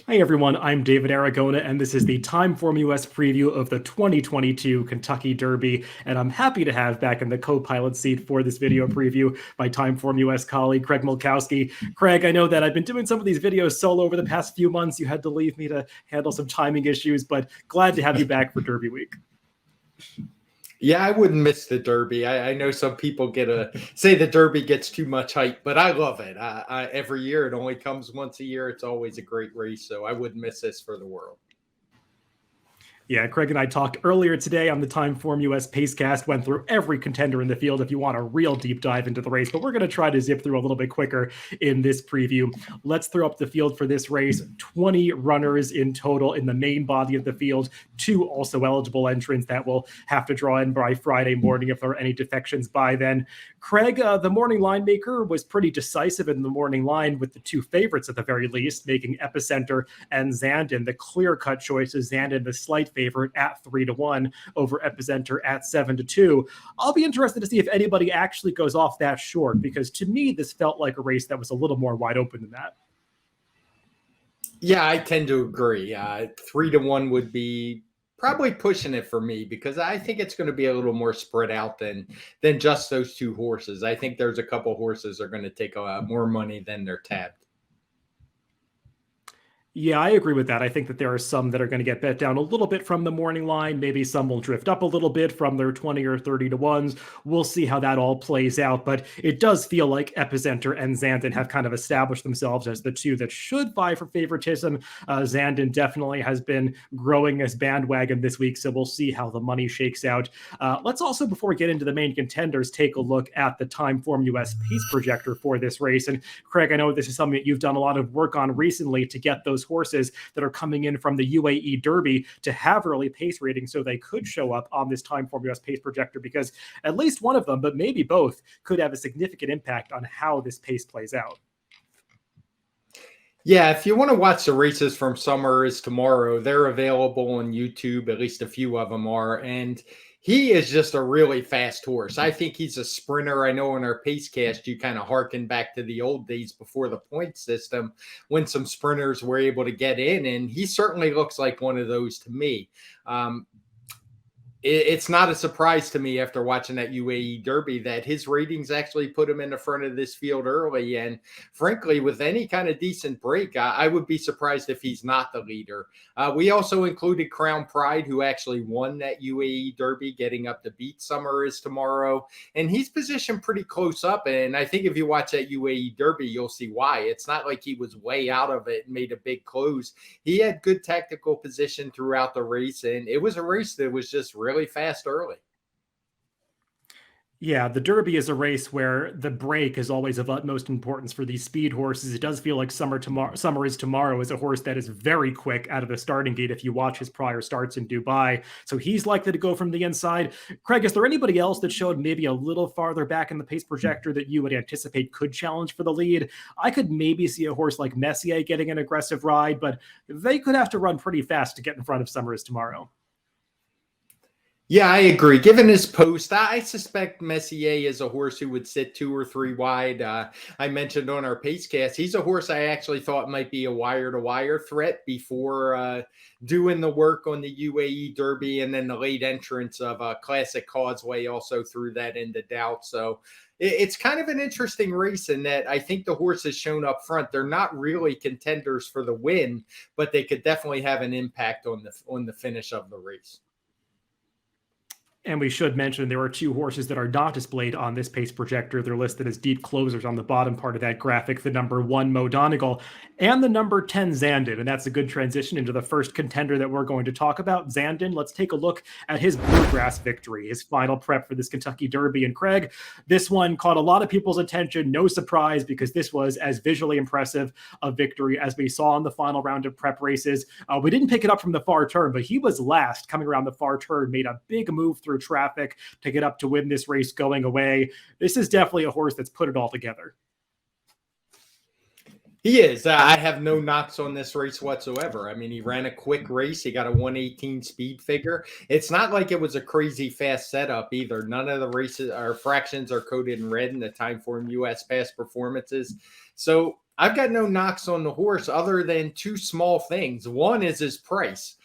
Hey everyone, I'm David Aragona, and this is the TimeformUS preview of the 2022 Kentucky Derby. And I'm happy to have back in the co-pilot seat for this video preview my TimeformUS colleague, Craig Milkowski. Craig, I know that I've been doing some of these videos solo over the past few months. You had to leave me to handle some timing issues, but glad to have you back for Derby week. Yeah, I wouldn't miss the Derby. I know some people say the Derby gets too much hype, but I love it. Every year, it only comes once a year. It's always a great race, so I wouldn't miss this for the world. Yeah, Craig and I talked earlier today on the TimeformUS Pacecast, went through every contender in the field if you want a real deep dive into the race, but we're going to try to zip through a little bit quicker in this preview. Let's throw up the field for this race. 20 runners in total in the main body of the field, 2 also eligible entrants that will have to draw in by Friday morning if there are any defections by then. Craig, the morning line maker, was pretty decisive in the morning line with the 2 favorites at the very least, making Epicenter and Zandon the clear-cut choices. Zandon the slight favorite at 3-1 over Epicenter at 7-2. I'll be interested to see if anybody actually goes off that short, because to me, this felt like a race that was a little more wide open than that. Yeah, I tend to agree. 3-1 would be probably pushing it for me because I think it's going to be a little more spread out than just those 2 horses. I think there's a couple horses are going to take a lot more money than they're tapped. Yeah, I agree with that. I think that there are some that are going to get bet down a little bit from the morning line. Maybe some will drift up a little bit from their 20 or 30-1s. We'll see how that all plays out. But it does feel like Epicenter and Zandon have kind of established themselves as the 2 that should vie for favoritism. Zandon definitely has been growing as bandwagon this week, so we'll see how the money shakes out. Let's also, before we get into the main contenders, take a look at the TimeformUS pace projector for this race. And Craig, I know this is something that you've done a lot of work on recently to get those horses that are coming in from the UAE Derby to have early pace ratings so they could show up on this TimeformUS pace projector, because at least one of them, but maybe both, could have a significant impact on how this pace plays out. Yeah, if you want to watch the races from Summer is Tomorrow, they're available on YouTube. At least a few of them are. And he is just a really fast horse. I think he's a sprinter. I know in our Pacecast, you kind of harken back to the old days before the point system when some sprinters were able to get in. And he certainly looks like one of those to me. It's not a surprise to me after watching that UAE Derby that his ratings actually put him in the front of this field early. And frankly, with any kind of decent break, I would be surprised if he's not the leader. We also included Crown Pride, who actually won that UAE Derby, getting up to beat Summer is Tomorrow. And he's positioned pretty close up. And I think if you watch that UAE Derby, you'll see why. It's not like he was way out of it and made a big close. He had good tactical position throughout the race. And it was a race that was just really fast early. Yeah, the Derby is a race where the break is always of utmost importance for these speed horses. It does feel like Summer is Tomorrow is a horse that is very quick out of the starting gate if you watch his prior starts in Dubai. So he's likely to go from the inside. Craig, is there anybody else that showed maybe a little farther back in the pace projector that you would anticipate could challenge for the lead? I could maybe see a horse like Messier getting an aggressive ride, but they could have to run pretty fast to get in front of Summer is Tomorrow. Yeah, I agree. Given his post, I suspect Messier is a horse who would sit 2 or 3 wide. I mentioned on our Pacecast, he's a horse I actually thought might be a wire-to-wire threat before doing the work on the UAE Derby, and then the late entrance of Classic Causeway also threw that into doubt. So it's kind of an interesting race in that I think the horse has shown up front. They're not really contenders for the win, but they could definitely have an impact on the finish of the race. And we should mention there are 2 horses that are not displayed on this pace projector. They're listed as deep closers on the bottom part of that graphic, the number 1 Mo Donegal and the number 10 Zandon. And that's a good transition into the first contender that we're going to talk about, Zandon. Let's take a look at his bluegrass victory, his final prep for this Kentucky Derby. And Craig, this one caught a lot of people's attention. No surprise, because this was as visually impressive a victory as we saw in the final round of prep races. We didn't pick it up from the far turn, but he was last coming around the far turn, made a big move through traffic to get up to win this race going away. This is definitely a horse that's put it all together. He is. I have no knocks on this race whatsoever. I mean, he ran a quick race. He got a 118 speed figure. It's not like it was a crazy fast setup either. None of the races or fractions are coded in red in the TimeformUS past performances. So I've got no knocks on the horse other than two small things. One is his price.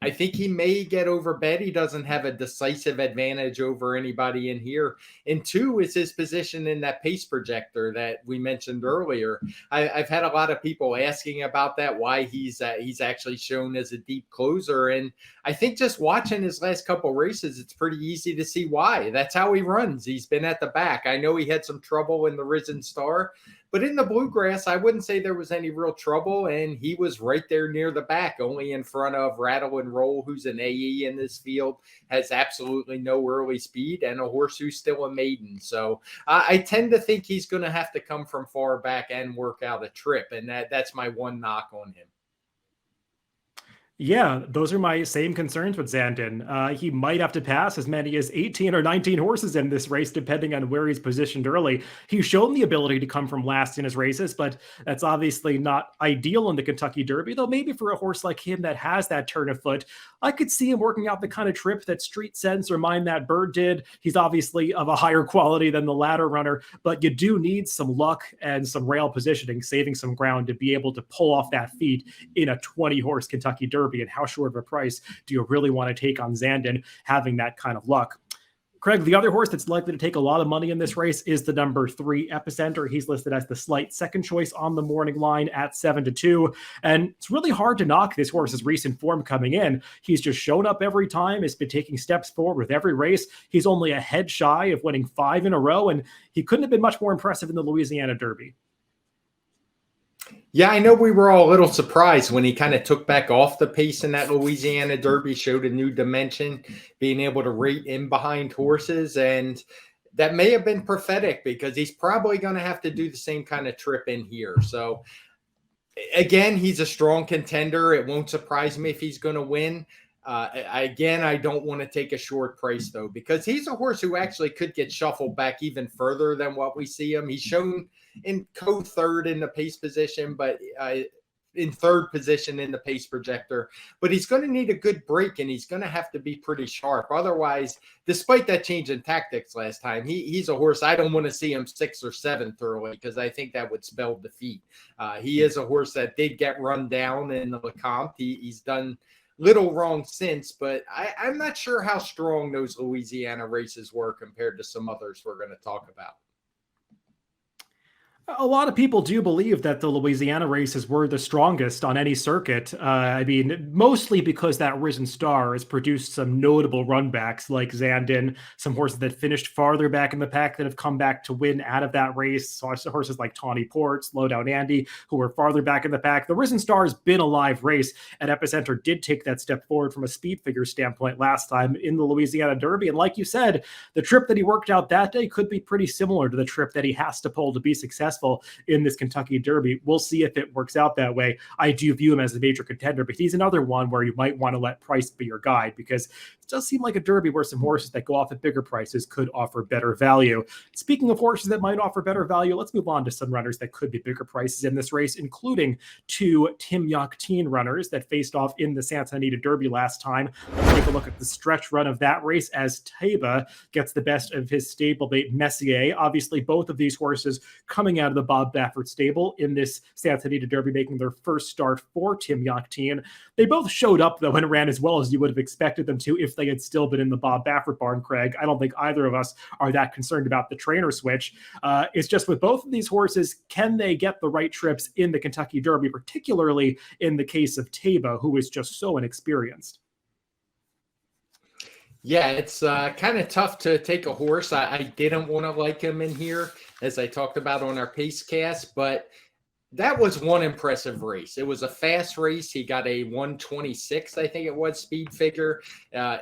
I think he may get overbet. He doesn't have a decisive advantage over anybody in here. And two is his position in that pace projector that we mentioned earlier. I've had a lot of people asking about that, why he's actually shown as a deep closer. And I think just watching his last couple races, it's pretty easy to see why. That's how he runs. He's been at the back. I know he had some trouble in the Risen Star, but in the Bluegrass, I wouldn't say there was any real trouble, and he was right there near the back, only in front of Rattle and Roll, who's an AE in this field, has absolutely no early speed, and a horse who's still a maiden. So I tend to think he's going to have to come from far back and work out a trip, and that's my one knock on him. Yeah, those are my same concerns with Zandon. He might have to pass as many as 18 or 19 horses in this race, depending on where he's positioned early. He's shown the ability to come from last in his races, but that's obviously not ideal in the Kentucky Derby, though maybe for a horse like him that has that turn of foot, I could see him working out the kind of trip that Street Sense or Mind That Bird did. He's obviously of a higher quality than the latter runner, but you do need some luck and some rail positioning, saving some ground to be able to pull off that feat in a 20-horse Kentucky Derby. And how short of a price do you really want to take on Zandon having that kind of luck? Craig, the other horse that's likely to take a lot of money in this race is the number 3 Epicenter. He's listed as the slight second choice on the morning line at 7-2. And it's really hard to knock this horse's recent form coming in. He's just shown up every time. He's been taking steps forward with every race. He's only a head shy of winning 5 in a row, and he couldn't have been much more impressive in the Louisiana Derby. Yeah, I know we were all a little surprised when he kind of took back off the pace in that Louisiana Derby, showed a new dimension, being able to rate in behind horses. And that may have been prophetic because he's probably going to have to do the same kind of trip in here. So again, he's a strong contender. It won't surprise me if he's going to win. I don't want to take a short price, though, because he's a horse who actually could get shuffled back even further than what we see him. He's shown in co-third in the pace position, but in third position in the pace projector. But he's going to need a good break, and he's going to have to be pretty sharp. Otherwise, despite that change in tactics last time, he's a horse I don't want to see him 6th or 7th early because I think that would spell defeat. He is a horse that did get run down in the Lecomte. He's done little wrong since, but I'm not sure how strong those Louisiana races were compared to some others we're going to talk about. A lot of people do believe that the Louisiana races were the strongest on any circuit. I mean, mostly because that Risen Star has produced some notable runbacks like Zandon, some horses that finished farther back in the pack that have come back to win out of that race. Horses like Tawny Port, Slow Down Andy, who were farther back in the pack. The Risen Star has been a live race, and Epicenter did take that step forward from a speed figure standpoint last time in the Louisiana Derby. And like you said, the trip that he worked out that day could be pretty similar to the trip that he has to pull to be successful in this Kentucky Derby. We'll see if it works out that way. I do view him as a major contender, but he's another one where you might want to let price be your guide because it does seem like a Derby where some horses that go off at bigger prices could offer better value. Speaking of horses that might offer better value, let's move on to some runners that could be bigger prices in this race, including 2 Tim Yakteen runners that faced off in the Santa Anita Derby last time. Let's take a look at the stretch run of that race as Taiba gets the best of his stablemate Messier. Obviously, both of these horses coming out of the Bob Baffert stable in this Santa Anita Derby, making their first start for Tim Yakteen. They both showed up, though, and ran as well as you would have expected them to if they had still been in the Bob Baffert barn, Craig. I don't think either of us are that concerned about the trainer switch. It's just with both of these horses, can they get the right trips in the Kentucky Derby, particularly in the case of Taiba, who is just so inexperienced? Yeah, it's kind of tough to take a horse. I didn't want to like him in here, as I talked about on our pace cast, but that was one impressive race. It was a fast race. He got a 126, I think it was, speed figure.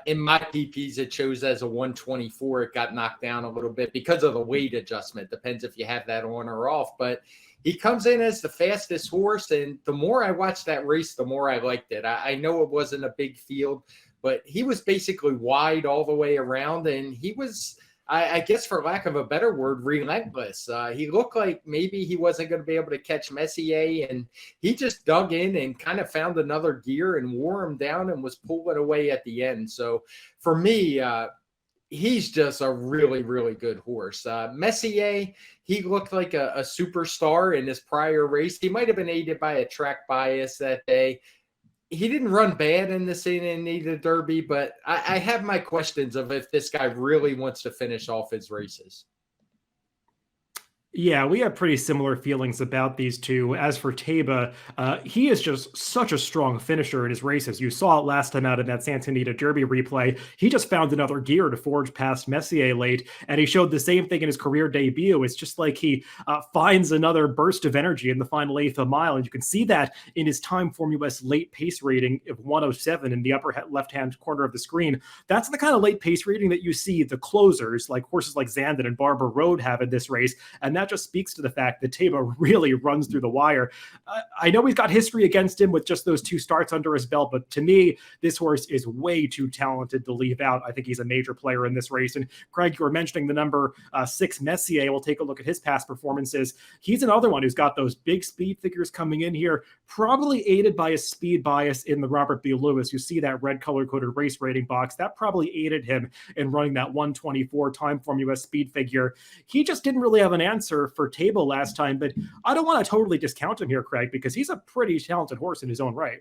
In my PPs, it shows as a 124. It got knocked down a little bit because of the weight adjustment. Depends if you have that on or off, but he comes in as the fastest horse, and the more I watched that race, the more I liked it. I know it wasn't a big field, but he was basically wide all the way around, and he was, I guess for lack of a better word, relentless. He looked like maybe he wasn't going to be able to catch Messier, and he just dug in and kind of found another gear and wore him down and was pulling away at the end. So for me, he's just a really, really good horse. Messier, he looked like a superstar in his prior race. He might have been aided by a track bias that day. He didn't run bad in the Santa Anita Derby, but I have my questions of if this guy really wants to finish off his races. Yeah, we have pretty similar feelings about these two. As for Taba, he is just such a strong finisher in his races. You saw it last time out in that Santa Anita Derby replay. He just found another gear to forge past Messier late, and he showed the same thing in his career debut. It's just like he finds another burst of energy in the final eighth of a mile, and you can see that in his TimeformUS late pace rating of 107 in the upper left-hand corner of the screen. That's the kind of late pace rating that you see the closers, like horses like Zandon and Barber Road, have in this race, and that just speaks to the fact that Taba really runs through the wire. I know he's got history against him with just those two starts under his belt, but to me, this horse is way too talented to leave out. I think he's a major player in this race. And Craig, you were mentioning the number 6 Messier. We'll take a look at his past performances. He's another one who's got those big speed figures coming in here, probably aided by a speed bias in the Robert B. Lewis. You see that red color-coded race rating box. That probably aided him in running that 124 TimeformUS speed figure. He just didn't really have an answer for Taba last time, but I don't want to totally discount him here, Craig, because he's a pretty talented horse in his own right.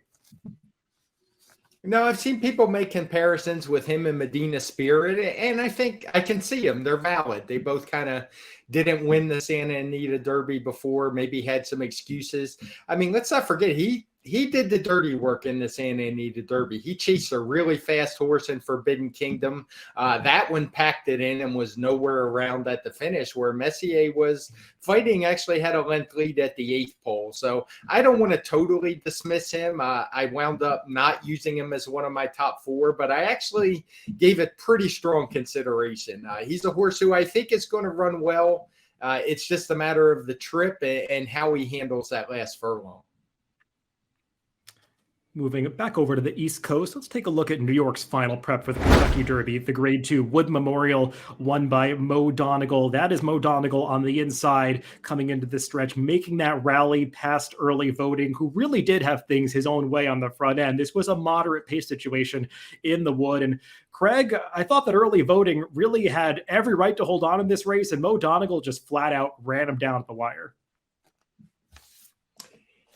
No, I've seen people make comparisons with him and Medina Spirit, and I think I can see them. They're valid. They both kind of didn't win the Santa Anita Derby before, maybe had some excuses. I mean, let's not forget, he did the dirty work in the Santa Anita Derby. He chased a really fast horse in Forbidden Kingdom. That one packed it in and was nowhere around at the finish, where Messier was fighting, actually had a length lead at the 8th pole. So I don't want to totally dismiss him. I wound up not using him as one of my top 4, but I actually gave it pretty strong consideration. He's a horse who I think is going to run well. It's just a matter of the trip and how he handles that last furlong. Moving back over to the East Coast, let's take a look at New York's final prep for the Kentucky Derby, the Grade 2 Wood Memorial, won by Mo Donegal. That is Mo Donegal on the inside coming into this stretch, making that rally past early voting, who really did have things his own way on the front end. This was a moderate pace situation in the Wood. And Craig, I thought that early voting really had every right to hold on in this race, and Mo Donegal just flat out ran him down at the wire.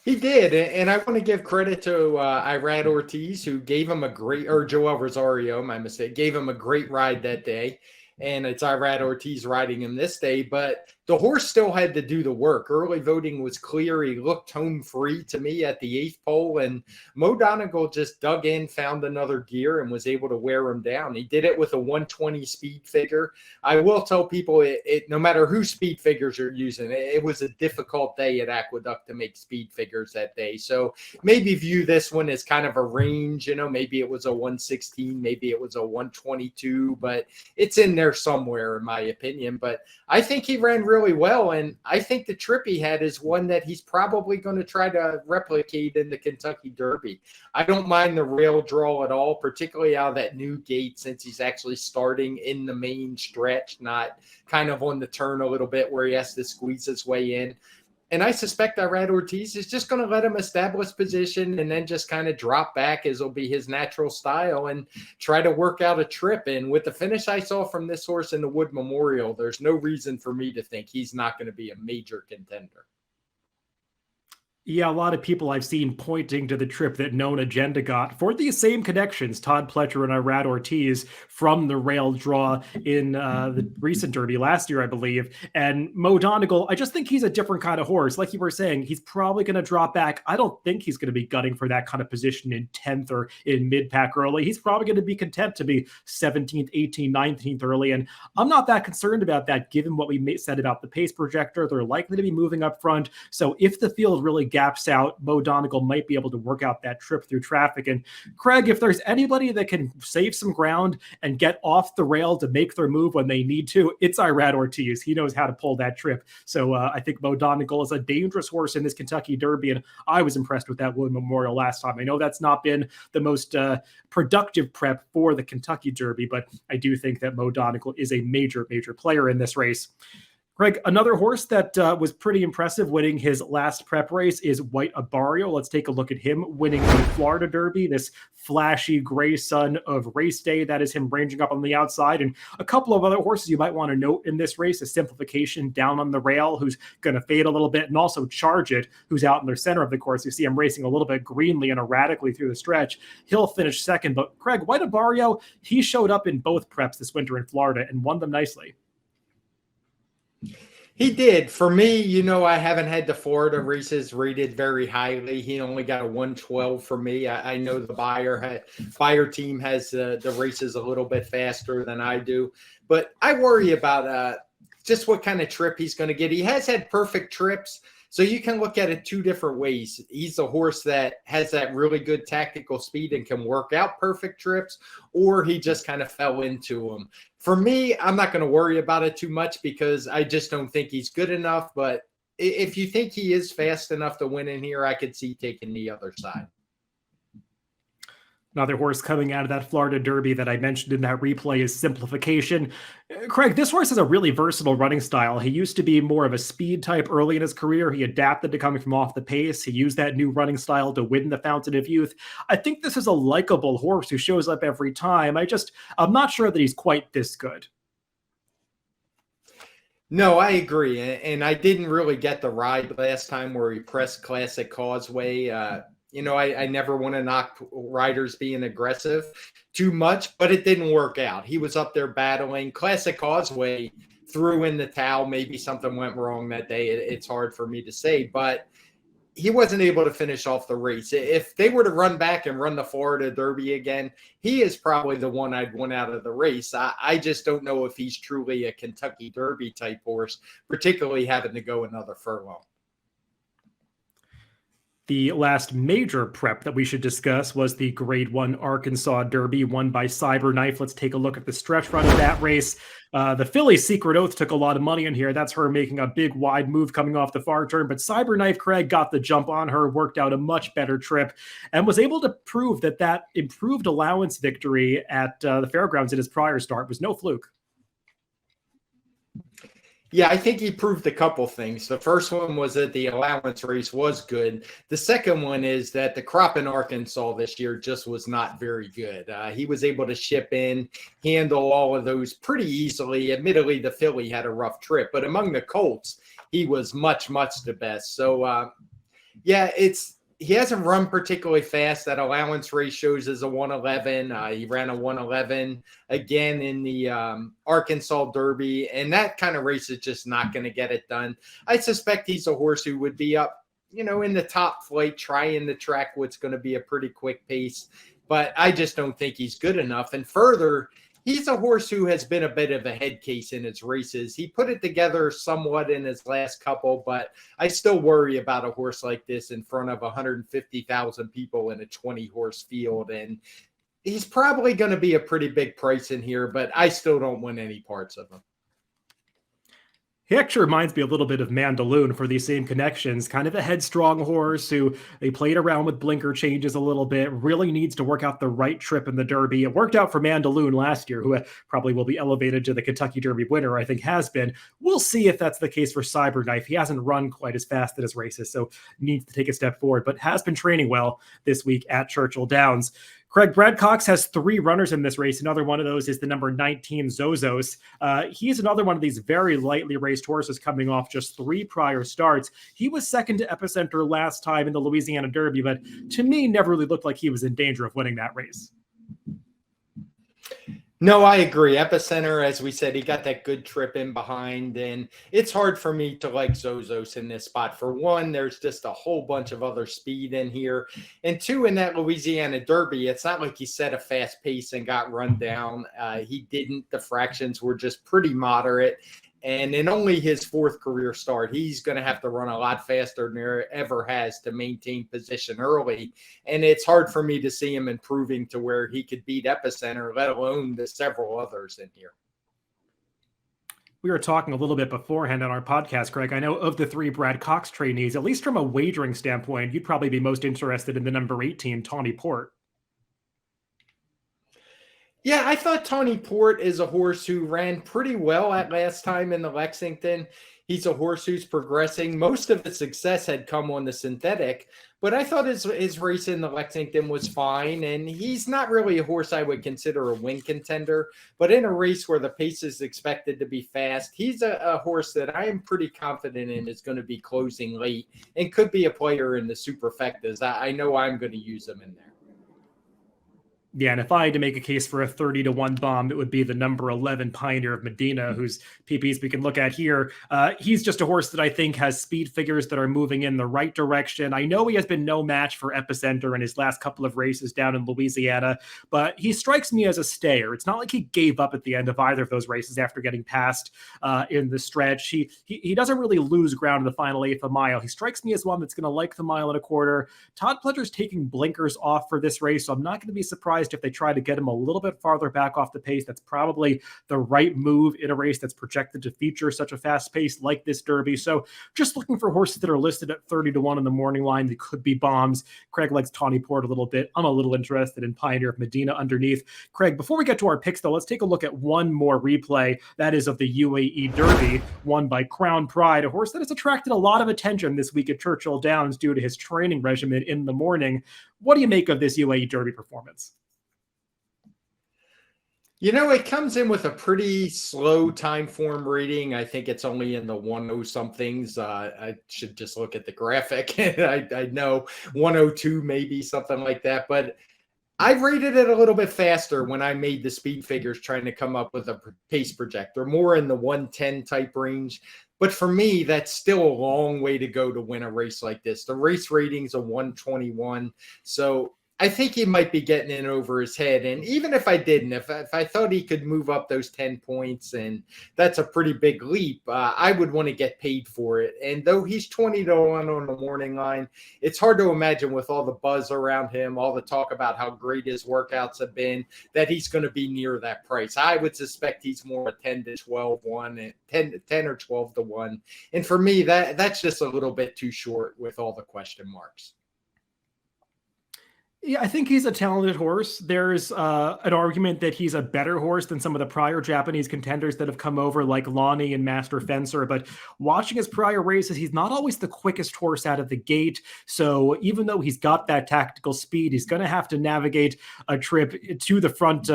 He did, and I want to give credit to Irad Ortiz, who gave him a great, or Joel Rosario, my mistake, gave him a great ride that day. And it's Irad Ortiz riding him this day, but the horse still had to do the work. Early voting was clear. He looked home free to me at the 8th pole, and Mo Donegal just dug in, found another gear, and was able to wear him down. He did it with a 120 speed figure. I will tell people, no matter who speed figures you're using, it was a difficult day at Aqueduct to make speed figures that day. So maybe view this one as kind of a range. Maybe it was a 116, maybe it was a 122, but it's in there somewhere, in my opinion. But I think he ran really well, and I think the trip he had is one that he's probably going to try to replicate in the Kentucky Derby. I don't mind the rail draw at all, particularly out of that new gate, since he's actually starting in the main stretch, not kind of on the turn a little bit where he has to squeeze his way in. And I suspect Irad Ortiz is just going to let him establish position and then just kind of drop back, as will be his natural style, and try to work out a trip. And with the finish I saw from this horse in the Wood Memorial, there's no reason for me to think he's not going to be a major contender. Yeah, a lot of people I've seen pointing to the trip that Known Agenda got for these same connections, Todd Pletcher and Irad Ortiz, from the rail draw in the recent Derby last year, I believe. And Mo Donegal, I just think he's a different kind of horse. Like you were saying, he's probably going to drop back. I don't think he's going to be gutting for that kind of position in 10th or in mid-pack early. He's probably going to be content to be 17th, 18th, 19th early. And I'm not that concerned about that, given what we said about the pace projector. They're likely to be moving up front. So if the field really gaps out, Mo Donegal might be able to work out that trip through traffic. And Craig, if there's anybody that can save some ground and get off the rail to make their move when they need to, it's Irad Ortiz. He knows how to pull that trip. So I think Mo Donegal is a dangerous horse in this Kentucky Derby, and I was impressed with that Wood Memorial last time. I know that's not been the most productive prep for the Kentucky Derby, but I do think that Mo Donegal is a major, major player in this race. Greg, another horse that was pretty impressive winning his last prep race is White Abarrio. Let's take a look at him winning the Florida Derby, this flashy gray sun of race day. That is him ranging up on the outside. And a couple of other horses you might want to note in this race is Simplification down on the rail, who's going to fade a little bit, and also Charge It, who's out in the center of the course. You see him racing a little bit greenly and erratically through the stretch. He'll finish second. But Greg, White Abarrio, he showed up in both preps this winter in Florida and won them nicely. He did. For me, I haven't had the Florida races rated very highly. He only got a 112 for me. I know the buyer team has the races a little bit faster than I do, but I worry about just what kind of trip he's going to get. He has had perfect trips, so you can look at it two different ways. He's a horse that has that really good tactical speed and can work out perfect trips, or he just kind of fell into them. For me, I'm not going to worry about it too much because I just don't think he's good enough. But if you think he is fast enough to win in here, I could see taking the other side. Another horse coming out of that Florida Derby that I mentioned in that replay is Simplification. Craig, this horse has a really versatile running style. He used to be more of a speed type early in his career. He adapted to coming from off the pace. He used that new running style to win the Fountain of Youth. I think this is a likable horse who shows up every time. I'm not sure that he's quite this good. No, I agree. And I didn't really get the ride last time where he pressed Classic Causeway. I never want to knock riders being aggressive too much, but it didn't work out. He was up there battling. Classic Causeway threw in the towel. Maybe something went wrong that day. It's hard for me to say, but he wasn't able to finish off the race. If they were to run back and run the Florida Derby again, he is probably the one I'd want out of the race. I just don't know if he's truly a Kentucky Derby type horse, particularly having to go another furlong. The last major prep that we should discuss was the Grade 1 Arkansas Derby won by Cyberknife. Let's take a look at the stretch run of that race. The filly Secret Oath took a lot of money in here. That's her making a big wide move coming off the far turn. But Cyberknife, Craig, got the jump on her, worked out a much better trip, and was able to prove that improved allowance victory at the fairgrounds in his prior start was no fluke. Yeah, I think he proved a couple things. The first one was that the allowance race was good. The second one is that the crop in Arkansas this year just was not very good. He was able to ship in, handle all of those pretty easily. Admittedly, the filly had a rough trip, but among the colts, he was much, much the best. So, he hasn't run particularly fast. That allowance race shows as a 111. He ran a 111 again in the Arkansas Derby, and that kind of race is just not going to get it done. I suspect he's a horse who would be up, in the top flight, trying to track what's going to be a pretty quick pace, but I just don't think he's good enough. And further, he's a horse who has been a bit of a head case in his races. He put it together somewhat in his last couple, but I still worry about a horse like this in front of 150,000 people in a 20-horse field. And he's probably going to be a pretty big price in here, but I still don't want any parts of him. He actually reminds me a little bit of Mandaloun for these same connections. Kind of a headstrong horse who they played around with blinker changes a little bit, really needs to work out the right trip in the Derby. It worked out for Mandaloun last year, who probably will be elevated to the Kentucky Derby winner, I think has been. We'll see if that's the case for Cyberknife. He hasn't run quite as fast in his races, so needs to take a step forward, but has been training well this week at Churchill Downs. Craig, Brad Cox has 3 runners in this race. Another one of those is the number 19 Zozos. He's another one of these very lightly raced horses coming off just 3 prior starts. He was second to Epicenter last time in the Louisiana Derby, but to me never really looked like he was in danger of winning that race. No, I agree. Epicenter, as we said, he got that good trip in behind, and it's hard for me to like Zozos in this spot. For one, there's just a whole bunch of other speed in here. And 2, in that Louisiana Derby, it's not like he set a fast pace and got run down. He didn't. The fractions were just pretty moderate. And in only his 4th career start, he's going to have to run a lot faster than he ever has to maintain position early. And it's hard for me to see him improving to where he could beat Epicenter, let alone the several others in here. We were talking a little bit beforehand on our podcast, Greg. I know of the 3 Brad Cox trainees, at least from a wagering standpoint, you'd probably be most interested in the number 18, Tawny Port. Yeah, I thought Tawny Port is a horse who ran pretty well at last time in the Lexington. He's a horse who's progressing. Most of his success had come on the synthetic, but I thought his race in the Lexington was fine. And he's not really a horse I would consider a win contender, but in a race where the pace is expected to be fast, he's a horse that I am pretty confident in is going to be closing late and could be a player in the superfectas. I know I'm going to use him in there. Yeah, and if I had to make a case for a 30-1 bomb, it would be the number 11 Pioneer of Medina, whose PPs we can look at here. He's just a horse that I think has speed figures that are moving in the right direction. I know he has been no match for Epicenter in his last couple of races down in Louisiana, but he strikes me as a stayer. It's not like he gave up at the end of either of those races after getting passed in the stretch. He doesn't really lose ground in the final eighth of a mile. He strikes me as one that's going to like the mile and a quarter. Todd Pledger's taking blinkers off for this race, so I'm not going to be surprised if they try to get him a little bit farther back off the pace. That's probably the right move in a race that's projected to feature such a fast pace like this Derby. So just looking for horses that are listed at 30-1 in the morning line that could be bombs. Craig likes Tawny Port a little bit. I'm a little interested in Pioneer of Medina underneath. Craig, before we get to our picks, though, let's take a look at one more replay. That is of the UAE Derby, won by Crown Pride, a horse that has attracted a lot of attention this week at Churchill Downs due to his training regimen in the morning. What do you make of this UAE Derby performance? You know, it comes in with a pretty slow time form rating. I think it's only in the 10 somethings. I should just look at the graphic. I know 102, maybe something like that. But I rated it a little bit faster when I made the speed figures trying to come up with a pace projector, more in the 110 type range. But for me, that's still a long way to go to win a race like this. The race rating's a 121. So I think he might be getting in over his head. And even if I didn't, if I thought he could move up those 10 points, and that's a pretty big leap, I would want to get paid for it. And though he's 20-1 on the morning line, it's hard to imagine with all the buzz around him, all the talk about how great his workouts have been, that he's going to be near that price. I would suspect he's more a 10-12-1, 10 or 12-1. And for me, that's just a little bit too short with all the question marks. Yeah, I think he's a talented horse. There's an argument that he's a better horse than some of the prior Japanese contenders that have come over, like Lonnie and Master Fencer. But watching his prior races, he's not always the quickest horse out of the gate. So even though he's got that tactical speed, he's going to have to navigate a trip to the front,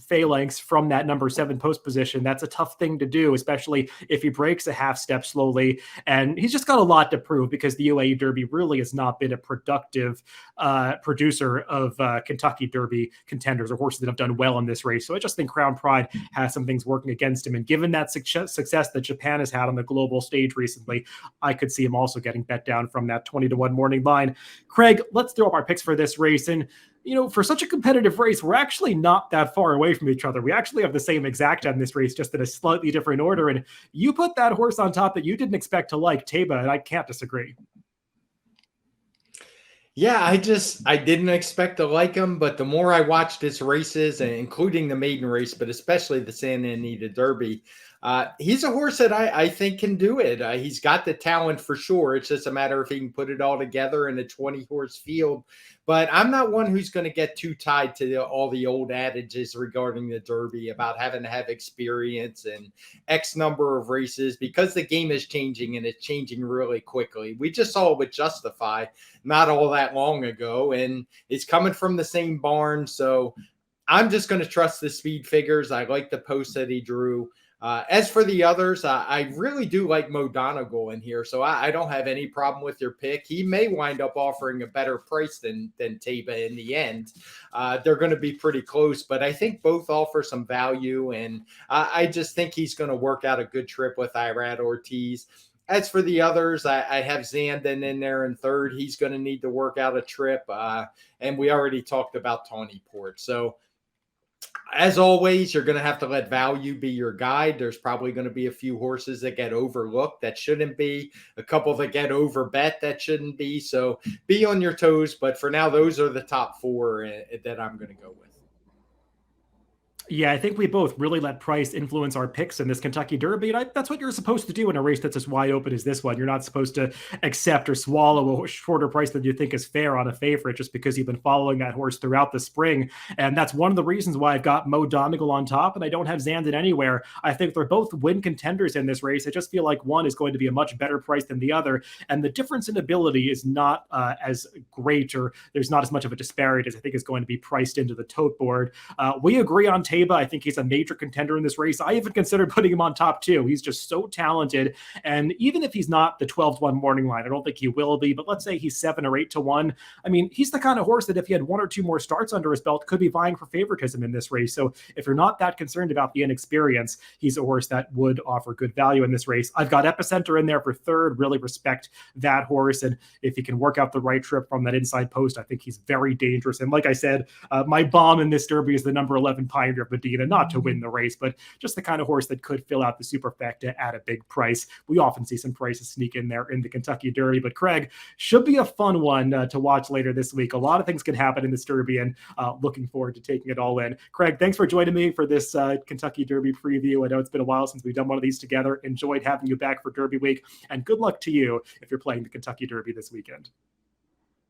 phalanx from that number 7 post position. That's a tough thing to do, especially if he breaks a half step slowly. And he's just got a lot to prove because the UAE Derby really has not been a productive producer of Kentucky Derby contenders or horses that have done well in this race. So I just think Crown Pride has some things working against him. And given that success that Japan has had on the global stage recently, I could see him also getting bet down from that 20-1 morning line. Craig, let's throw up our picks for this race. And for such a competitive race, we're actually not that far away from each other. We actually have the same exact on this race, just in a slightly different order. And you put that horse on top that you didn't expect to like, Taba, and I can't disagree. Yeah, I didn't expect to like him, but the more I watched his races, including the maiden race, but especially the Santa Anita Derby, he's a horse that I think can do it. He's got the talent for sure. It's just a matter if he can put it all together in a 20-horse field. But I'm not one who's going to get too tied to all the old adages regarding the Derby about having to have experience and X number of races, because the game is changing and it's changing really quickly. We just saw it with Justify not all that long ago, and it's coming from the same barn. So I'm just going to trust the speed figures. I like the post that he drew. As for the others, I really do like Mo Donegal in here, so I don't have any problem with your pick. He may wind up offering a better price than Taba in the end. They're going to be pretty close, but I think both offer some value, and I just think he's going to work out a good trip with Irad Ortiz. As for the others, I have Zandon in there in third. He's going to need to work out a trip, and we already talked about Tawny Port. So as always, you're going to have to let value be your guide. There's probably going to be a few horses that get overlooked that shouldn't be, a couple that get overbet that shouldn't be. So be on your toes. But for now, those are the top 4 that I'm going to go with. Yeah, I think we both really let price influence our picks in this Kentucky Derby, and that's what you're supposed to do in a race that's as wide open as this one. You're not supposed to accept or swallow a shorter price than you think is fair on a favorite just because you've been following that horse throughout the spring. And that's one of the reasons why I've got Mo Donegal on top and I don't have Zandon anywhere. I think they're both win contenders in this race. I just feel like one is going to be a much better price than the other, and the difference in ability is not as great, or there's not as much of a disparity as I think is going to be priced into the tote board. We agree on Taba. I think he's a major contender in this race. I even considered putting him on top too. He's just so talented. And even if he's not the 12-1 morning line, I don't think he will be, but let's say he's 7 or 8-1. I mean, he's the kind of horse that if he had 1 or 2 more starts under his belt, could be vying for favoritism in this race. So if you're not that concerned about the inexperience, he's a horse that would offer good value in this race. I've got Epicenter in there for third. Really respect that horse. And if he can work out the right trip from that inside post, I think he's very dangerous. And like I said, my bomb in this Derby is the number 11 Pioneer of Medina, not to win the race, but just the kind of horse that could fill out the superfecta at a big price. We often see some prices sneak in there in the Kentucky Derby, but Craig, should be a fun one to watch later this week. A lot of things can happen in this Derby, and looking forward to taking it all in. Craig, thanks for joining me for this Kentucky Derby preview. I know it's been a while since we've done one of these together. Enjoyed having you back for Derby week, and good luck to you if you're playing the Kentucky Derby this weekend.